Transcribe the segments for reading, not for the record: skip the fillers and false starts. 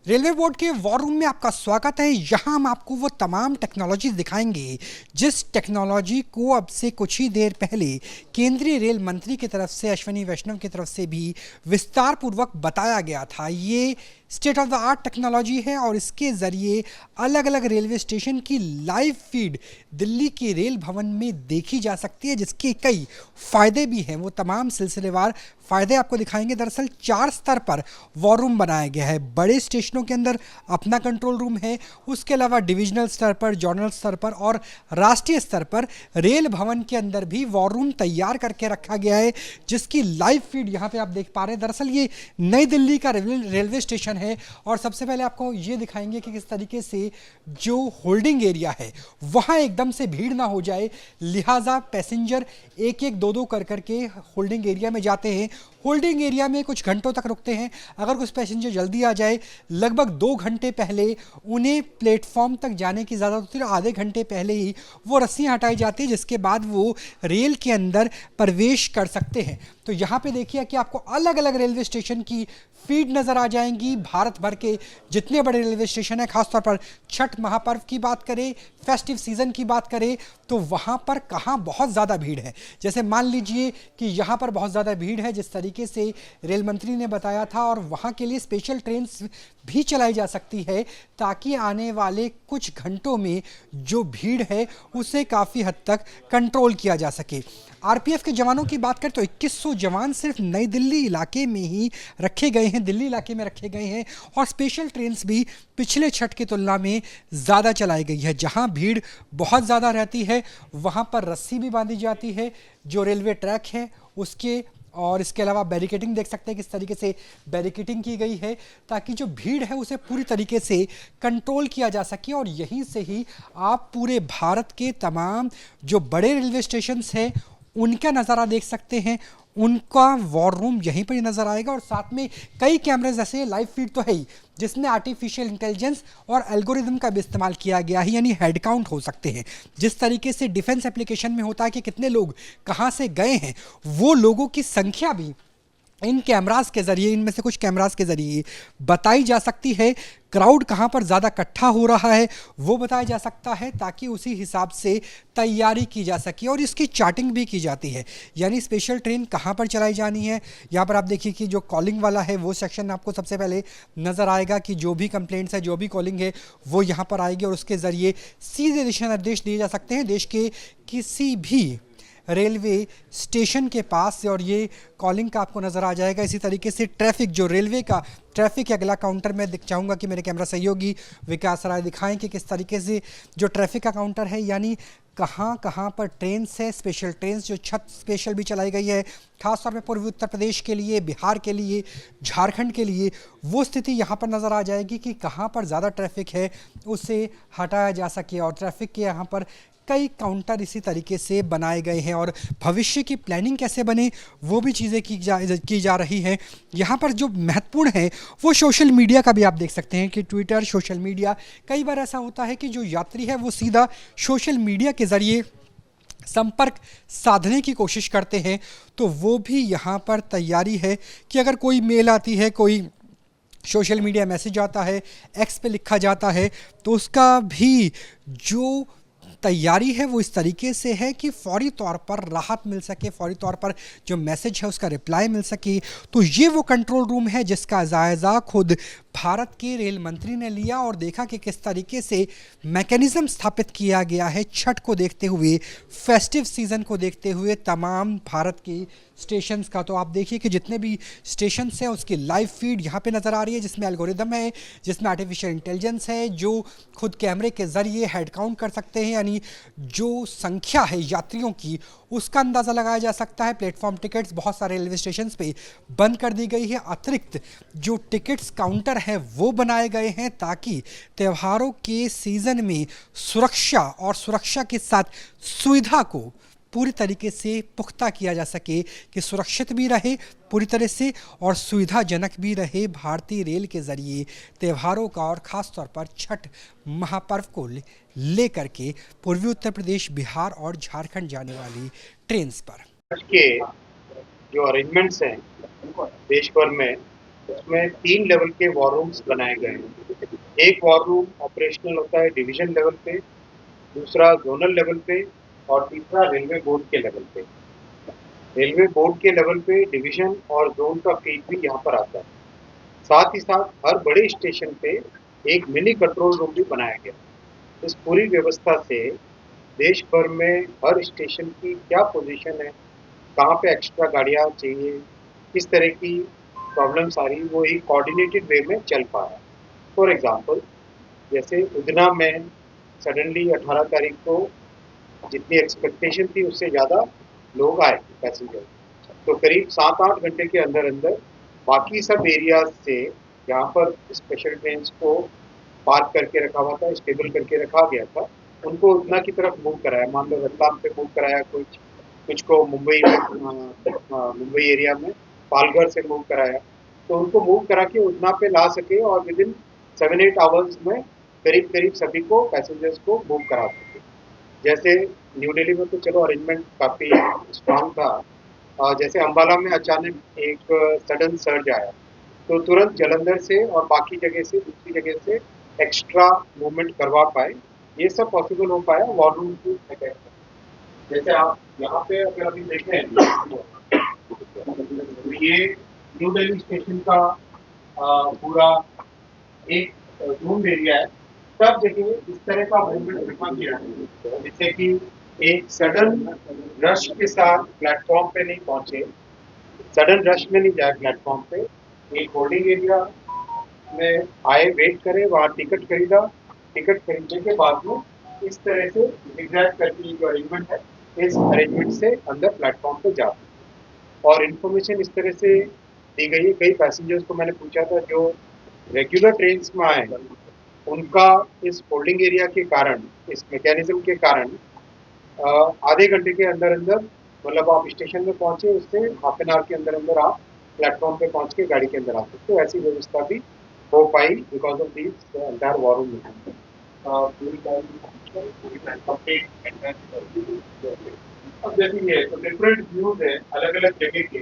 Railway board के war room में आपका स्वागत है। यहाँ हम आपको वो तमाम टेक्नोलॉजी दिखाएंगे जिस टेक्नोलॉजी को अब से कुछ ही देर पहले केंद्रीय रेल मंत्री की तरफ से, अश्विनी वैष्णव की तरफ से भी विस्तार पूर्वक बताया गया था। ये state of the art technology है और इसके ज़रिए अलग अलग रेलवे स्टेशन की लाइव फीड दिल्ली के रेल भवन में देखी जा सकती है, जिसके कई फ़ायदे भी हैं। वो तमाम सिलसिलेवार फ़ायदे आपको दिखाएंगे। दरअसल 4 स्तर पर वॉर रूम बनाया गया है। बड़े स्टेशनों के अंदर अपना कंट्रोल रूम है, उसके अलावा डिविजनल स्तर पर, जोनल स्तर पर और राष्ट्रीय स्तर पर रेल भवन के अंदर भी वॉर रूम तैयार करके रखा गया है, जिसकी लाइव फीड यहाँ पे आप देख पा रहे हैं। दरअसल ये नई दिल्ली का रेलवे स्टेशन है और सबसे पहले आपको ये दिखाएंगे कि किस तरीके से जो होल्डिंग एरिया है वहाँ एकदम से भीड़ ना हो जाए, लिहाजा पैसेंजर एक एक दो दो कर करके होल्डिंग एरिया में जाते हैं। होल्डिंग एरिया में कुछ घंटों तक रुकते हैं। अगर कुछ पैसेंजर जल्दी आ जाए, लगभग 2 घंटे पहले उन्हें प्लेटफॉर्म तक जाने की ज़्यादा होती है। आधे घंटे पहले ही वो रस्सियाँ हटाई जाती है, जिसके बाद वो रेल के अंदर प्रवेश कर सकते हैं। तो यहाँ पे देखिए कि आपको अलग अलग रेलवे स्टेशन की फीड नज़र आ जाएंगी। भारत भर के जितने बड़े रेलवे स्टेशन हैं, खासतौर पर छठ महापर्व की बात करें, फेस्टिव सीज़न की बात करें, तो वहाँ पर कहाँ बहुत ज़्यादा भीड़ है। जैसे मान लीजिए कि यहाँ पर बहुत ज़्यादा भीड़ है, जिस तरीके से रेल मंत्री ने बताया था, और वहाँ के लिए स्पेशल ट्रेन भी चलाई जा सकती है ताकि आने वाले कुछ घंटों में जो भीड़ है उसे काफ़ी हद तक कंट्रोल किया जा सके। आरपीएफ के जवानों की बात करें तो 2100 जवान सिर्फ नई दिल्ली इलाके में ही रखे गए हैं, दिल्ली इलाके में रखे गए हैं। और स्पेशल ट्रेन्स भी पिछले छठ की तुलना में ज़्यादा चलाई गई है। जहां भीड़ बहुत ज़्यादा रहती है वहां पर रस्सी भी बांधी जाती है, जो रेलवे ट्रैक है उसके। और इसके अलावा बैरिकेडिंग देख सकते हैं किस तरीके से बैरिकेडिंग की गई है, ताकि जो भीड़ है उसे पूरी तरीके से कंट्रोल किया जा सके। और यहीं से ही आप पूरे भारत के तमाम जो बड़े रेलवे स्टेशंस हैं उनका नज़ारा देख सकते हैं। उनका वॉर रूम यहीं पर ही नज़र आएगा और साथ में कई कैमरे जैसे लाइव फीड तो है ही, जिसमें आर्टिफिशियल इंटेलिजेंस और एल्गोरिदम का भी इस्तेमाल किया गया है, यानी हेड काउंट हो सकते हैं। जिस तरीके से डिफेंस एप्लीकेशन में होता है कि कितने लोग कहाँ से गए हैं, वो लोगों की संख्या भी इन कैमरास के जरिए, इनमें से कुछ कैमरास के जरिए बताई जा सकती है। क्राउड कहाँ पर ज़्यादा इकट्ठा हो रहा है वो बताया जा सकता है, ताकि उसी हिसाब से तैयारी की जा सके। और इसकी चार्टिंग भी की जाती है, यानी स्पेशल ट्रेन कहाँ पर चलाई जानी है। यहाँ पर आप देखिए कि जो कॉलिंग वाला है वो सेक्शन आपको सबसे पहले नज़र आएगा कि जो भी कंप्लेंट्स है, जो भी कॉलिंग है वो यहाँ पर आएगी और उसके ज़रिए सीधे दिशा निर्देश दिए जा सकते हैं देश के किसी भी रेलवे स्टेशन के पास से। और ये कॉलिंग का आपको नज़र आ जाएगा। इसी तरीके से ट्रैफिक, जो रेलवे का ट्रैफिक है, अगला काउंटर में चाहूँगा कि मेरे कैमरा सहयोगी विकास राय दिखाएं कि किस तरीके से जो ट्रैफिक का काउंटर है, यानी कहाँ कहाँ पर ट्रेन से स्पेशल ट्रेन जो छत स्पेशल भी चलाई गई है, खासतौर पर पूर्वी उत्तर प्रदेश के लिए, बिहार के लिए, झारखंड के लिए, वो स्थिति यहाँ पर नज़र आ जाएगी कि कहाँ पर ज़्यादा ट्रैफिक है उसे हटाया जा सके। और ट्रैफिक के यहाँ पर कई काउंटर इसी तरीके से बनाए गए हैं और भविष्य की प्लानिंग कैसे बने वो भी चीज़ें की जा रही हैं। यहाँ पर जो महत्वपूर्ण है वो सोशल मीडिया का भी आप देख सकते हैं कि ट्विटर, सोशल मीडिया, कई बार ऐसा होता है कि जो यात्री है वो सीधा सोशल मीडिया के ज़रिए संपर्क साधने की कोशिश करते हैं, तो वो भी यहाँ पर तैयारी है कि अगर कोई मेल आती है, कोई सोशल मीडिया मैसेज आता है, एक्स पे लिखा जाता है, तो उसका भी जो तैयारी है वो इस तरीके से है कि फौरी तौर पर राहत मिल सके, फौरी तौर पर जो मैसेज है उसका रिप्लाई मिल सके। तो ये वो कंट्रोल रूम है जिसका जायज़ा खुद भारत के रेल मंत्री ने लिया और देखा कि किस तरीके से मैकेनिज्म स्थापित किया गया है छठ को देखते हुए, फेस्टिव सीज़न को देखते हुए तमाम भारत के स्टेशंस का। तो आप देखिए कि जितने भी स्टेशंस हैं उसकी लाइव फीड यहाँ पे नज़र आ रही है, जिसमें एल्गोरिदम है, जिसमें आर्टिफिशियल इंटेलिजेंस है, जो खुद कैमरे के ज़रिए हेड काउंट कर सकते हैं, यानी जो संख्या है यात्रियों की उसका अंदाज़ा लगाया जा सकता है। प्लेटफॉर्म टिकट्स बहुत सारे रेलवे स्टेशन पे बंद कर दी गई है। अतिरिक्त जो टिकट्स काउंटर है वो बनाए गए हैं ताकि त्योहारों के सीज़न में सुरक्षा और सुरक्षा के साथ सुविधा को पूरी तरीके से पुख्ता किया जा सके कि सुरक्षित भी रहे पूरी तरह से और सुविधाजनक भी रहे भारतीय रेल के ज़रिए त्योहारों का, और ख़ास तौर पर छठ महापर्व को लेकर के पूर्वी उत्तर प्रदेश, बिहार और झारखंड जाने वाली ट्रेन्स पर के जो अरेंजमेंट्स हैं देश भर में, उसमें 3 लेवल के वॉर रूम्स बनाए गए हैं। एक वॉर रूम ऑपरेशनल होता है डिवीजन लेवल पे, दूसरा ज़ोनल लेवल पे और तीसरा रेलवे बोर्ड के लेवल पे। रेलवे बोर्ड के लेवल पे डिवीजन और ज़ोन का फीड भी यहाँ पर आता है। साथ ही साथ हर बड़े स्टेशन पे एक मिनी कंट्रोल रूम भी बनाया गया। इस पूरी व्यवस्था से देश भर में हर स्टेशन की क्या पोजीशन है, कहाँ पे एक्स्ट्रा गाड़ियाँ चाहिए, किस तरह की प्रॉब्लम्स आ रही है, वो एक कोऑर्डिनेटेड वे में चल पा रहा है। फॉर एग्जांपल जैसे उधना में सडनली 18 तारीख को जितनी एक्सपेक्टेशन थी उससे ज़्यादा लोग आए पैसेंजर, तो करीब 7-8 घंटे के अंदर अंदर बाकी सब एरियाज से जहाँ पर स्पेशल ट्रेन को पार्क करके रखा हुआ था, स्टेबल करके रखा गया था, उनको उतना की तरफ मूव कराया। मान लो रतलाम से मूव कराया, कुछ कुछ को मुंबई में मुंबई एरिया में पालघर से मूव कराया, तो उनको मूव करा के उतना पे ला सके और विद इन 7-8 आवर्स में करीब करीब सभी को पैसेंजर्स को मूव करा सके। जैसे न्यू दिल्ली में तो चलो अरेंजमेंट काफ़ी स्ट्रांग था, जैसे अम्बाला में अचानक एक सडन सर्ज आया, तो तुरंत जालंधर से और बाकी जगह से दूसरी जगह से एक्स्ट्रा मूवमेंट करवा पाए। ये सब पॉसिबल हो पाया वॉर रूम की वजह से। जैसे आप यहाँ पे अगर अभी देखें तो ये न्यू दिल्ली स्टेशन का पूरा एक रूम एरिया है। सब जगह इस तरह का मूवमेंट रखा गया है जिससे कि एक सडन रश के साथ प्लेटफॉर्म पे नहीं पहुंचे, सडन रश में नहीं जाए प्लेटफॉर्म पे, एक होल्डिंग एरिया में आए, वेट करे, वहाँ टिकट खरीदा, टिकट खरीदने के बाद में इस तरह से एग्जैक्ट करके जो अरेंजमेंट है, इस अरेंजमेंट से अंदर प्लेटफॉर्म पे जा, और इन्फॉर्मेशन इस तरह से दी गई है। कई पैसेंजर्स को मैंने पूछा था जो रेगुलर ट्रेन में आए, उनका इस होल्डिंग एरिया के कारण, इस मैकेनिज्म के कारण आधे घंटे के अंदर अंदर, मतलब आप स्टेशन में पहुंचे उससे हाफ एन आवर के अंदर अंदर आप प्लेटफॉर्म पे पहुंच के गाड़ी के अंदर आ सकते हो। ऐसी व्यवस्था भी हो पाई because of this entire war room. पूरी अब जैसे ये तो डिफरेंट व्यूज है अलग अलग जगह के,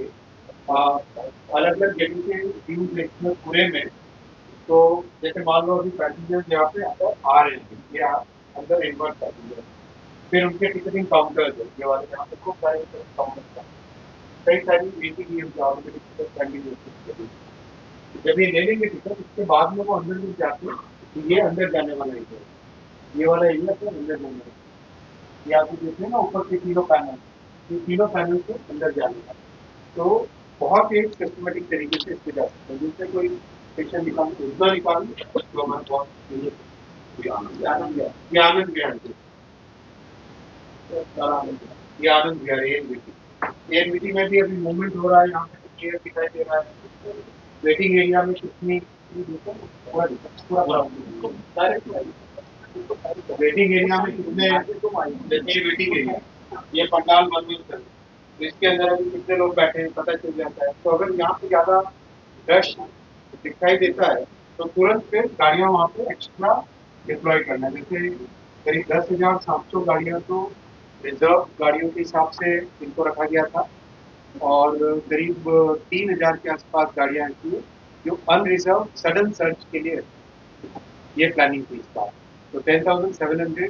अलग अलग जगह के व्यूज देखने पूरे में। तो जैसे मान लो अभी पैसेंजर्स यहाँ पे अंदर आ रहे हैं, ये अंदर इन्वर्ट पैसेंजर, फिर उनके टिकटिंग काउंटर्स है ये वाले, यहाँ पे खूब सारे काउंटर्स हैं, कई सारी वेटिंग है जहाँ पे टिकट पेंडिंग होती है। जब ये ले लेंगे टिकट उसके बाद में वो अंदर भी जाते हैं, तो ये अंदर जाने वाला एरिया है, ये वाला एरिया तो अंदर जाने वाला। ये आप देखिए ना ऊपर के तीनों पैनल, ये तीनों पैनल से अंदर जाने का, तो बहुत एक सिस्टमेटिक तरीके से इसके जा सकते हैं, जिससे कोई स्टेशन निकाल उतना निकाल तो हमारे बहुत ये आनंद गया, ये आनंद गया, ये आनंद विहार एएनबीटी में भी अभी मूवमेंट हो रहा है, यहाँ पे क्लियर दिखाई दे रहा है। वेटिंग एरिया में कितनी पूरा पूरा वेटिंग एरिया में कितने, जैसे वेटिंग एरिया ये पंडाल बंद कर, तो इसके अंदर अभी कितने लोग बैठे हैं पता चल जाता है। तो अगर यहाँ पे ज्यादा रश दिखाई देता है तो तुरंत फिर गाड़ियाँ वहाँ पे एक्स्ट्रा डिप्लॉय करना है। जैसे करीब 10,700 गाड़ियाँ तो रिजर्व गाड़ियों के हिसाब से इनको रखा गया था, और करीब 3,000 के आसपास गाड़ियाँ ऐसी हैं जो अनरिजर्व सडन सर्च के लिए ये प्लानिंग थी इस बार। तो 10,700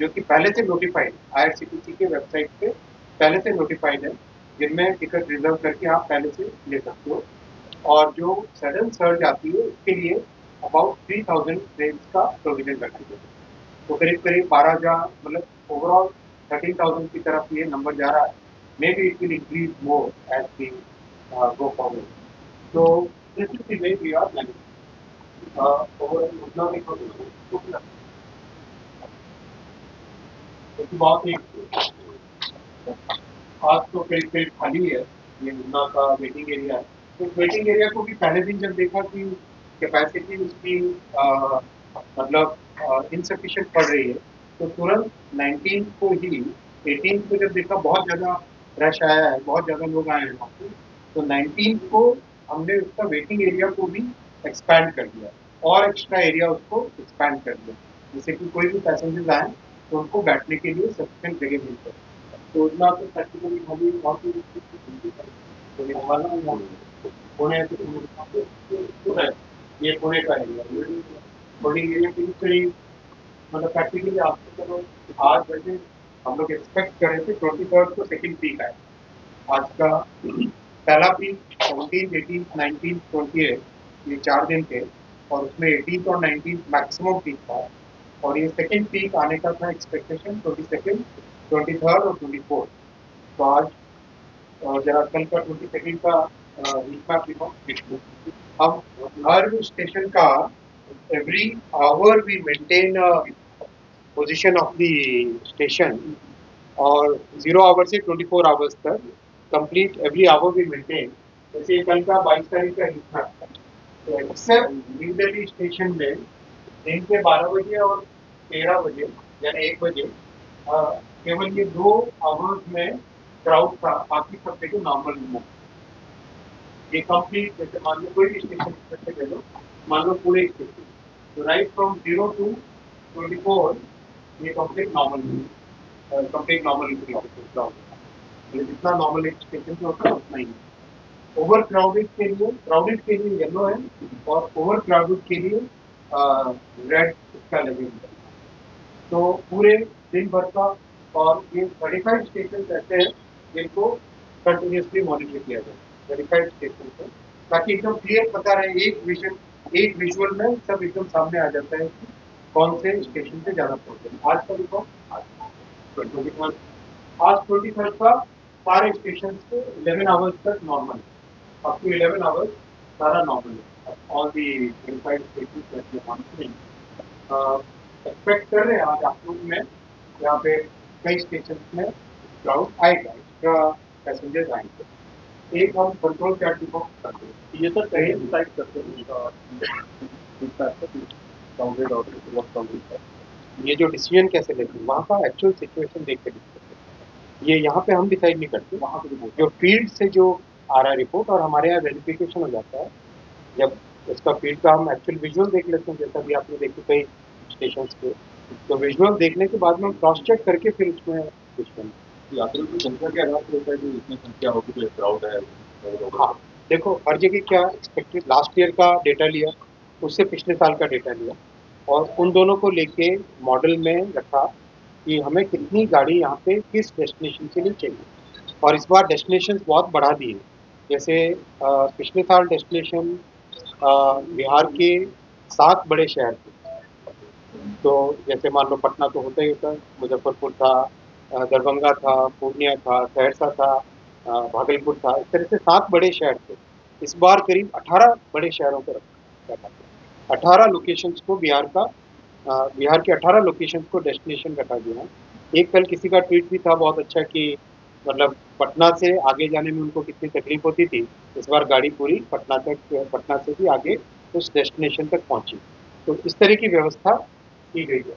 जो कि पहले से नोटिफाइड IRCTC के वेबसाइट पे पहले से नोटिफाइड है, जिनमें टिकट रिजर्व करके आप पहले से ले सकते हो, और जो सडन सर्ज आती है उसके लिए अबाउट 3,000 ट्रेन का प्रोविजन रखा गया। तो करीब करीब 12,000, मतलब ओवरऑल 13,000 की तरफ ये नंबर जा रहा है। Maybe it will increase more as we go forward. तो this is the way we are planning overall उतना भी क्योंकि बहुत ही आज तो करीब करीब खाली है, ये मुन्ना का वेटिंग एरिया है। तो वेटिंग एरिया को भी पहले दिन जब देखा कि कैपेसिटी उसकी मतलब इनसफिशिएंट पड़ रही है, तो तुरंत 19 को ही 18 को जब देखा बहुत ज़्यादा रश आया है, बहुत ज़्यादा लोग आए हैं वहाँ पे, तो 19 को हमने उसका वेटिंग एरिया को भी एक्सपैंड कर दिया, और एक्स्ट्रा एरिया उसको एक्सपैंड कर दिया, जिससे कि कोई भी पैसेंजर्स आए तो उनको बैठने के लिए सफिशिएंट जगह मिल सके। तो उतना तो प्रैक्टिकली खाली बहुत ही तो ये वाला पुणे से ये पुणे का एरिया थोड़ी एरिया की करीब मतलब प्रैक्टिकली आपको चलो 8 बजे हम लोग एक्सपेक्ट कर रहे थे 23rd को सेकंड पीक आए। आज का पहला पीक 17, 18, 19, 28 ये 4 दिन थे और उसमें 18th और 19th मैक्सिमम पीक था और ये सेकंड पीक आने का था एक्सपेक्टेशन 22nd, 23rd और 24th। तो आज जरा कल का 22nd का वीक मैप लिखो। अब हर स्टेशन का every hour we maintain a position of the station और 0 आवर से 24 आवर्स तक complete every hour we maintain. जैसे कल का 22 तारीख का हिस्सा तो एक्सेप्ट न्यू दिल्ली स्टेशन में दिन के 12 बजे और 13 बजे यानी 1 बजे केवल ये 2 आवर्स में क्राउड था, बाकी सब जगह नॉर्मल मूव। ये कंप्लीट जैसे मान लो कोई भी स्टेशन से ले लो, मान लो पूरे स्टेशन तो राइट फ्रॉम 0 to 24 ये कंप्लीट नॉर्मल कंप्लीट नॉर्मल जितना नॉर्मल एक स्टेशन से होता है उतना ही। ओवर क्राउडेड के लिए येलो है और ओवर क्राउडेड के लिए रेड इसका लगेगा। तो पूरे दिन भर का और ये 35 स्टेशन ऐसे हैं जिनको कंटिन्यूसली मॉनिटर किया जाए 35 स्टेशन को, ताकि एकदम क्लियर पता रहे, एक विजुअल में सब एकदम सामने आ जाता है कि कौन से स्टेशन से ज्यादा पहुंचे। आज का देखो आज 23rd का सारे स्टेशन से 11 आवर्स तक नॉर्मल, अप टू 11 आवर्स सारा नॉर्मल है। ऑल दी 25 स्टेशन एक्सपेक्ट कर रहे हैं आज आफ्टरनून में यहाँ पे कई स्टेशन में क्राउड आएगा, एक्स्ट्रा पैसेंजर्स आएंगे। एक हम कंट्रोल चार्ट डिफॉर्म करते हैं, ये तो कहीं डिसाइड करते हैं ये जो डिसीजन कैसे लेते हैं वहाँ का एक्चुअल सिचुएशन देख के डिसाइड करते हैं। ये यहाँ पे हम डिसाइड नहीं करते, वहाँ पे जो फील्ड से जो आ रहा है रिपोर्ट और हमारे यहाँ वेरिफिकेशन हो जाता है। जब उसका फील्ड का हम एक्चुअल विजुअल देख लेते हैं, जैसा भी आपने देखी कई स्टेशन पे, तो विजुअल देखने के बाद में हम क्रॉस चेक करके फिर उसमें डिसीजन यात्रियों की संख्या के आधार पर होता है कि इतनी संख्या होगी तो क्राउड है। हाँ देखो हर जगह क्या एक्सपेक्टेड, लास्ट ईयर का डेटा लिया, उससे पिछले साल का डेटा लिया और उन दोनों को लेके मॉडल में रखा कि हमें कितनी गाड़ी यहाँ पे किस डेस्टिनेशन के लिए चाहिए। और इस बार डेस्टिनेशन बहुत बढ़ा दिए, जैसे पिछले साल डेस्टिनेशन बिहार के 7 बड़े शहर थे। तो जैसे मान लो पटना तो होता ही होता है, मुजफ्फरपुर था, दरभंगा था, पूर्णिया था, सहरसा था, भागलपुर था, इस तरह से 7 बड़े शहर थे। इस बार करीब 18 बड़े शहरों को रखा, 18 लोकेशंस को बिहार के 18 लोकेशंस को डेस्टिनेशन रखा गया। एक कल किसी का ट्वीट भी था बहुत अच्छा कि मतलब पटना से आगे जाने में उनको कितनी तकलीफ होती थी, इस बार गाड़ी पूरी पटना से भी आगे उस डेस्टिनेशन तक पहुंची। तो इस तरह की व्यवस्था की गई है।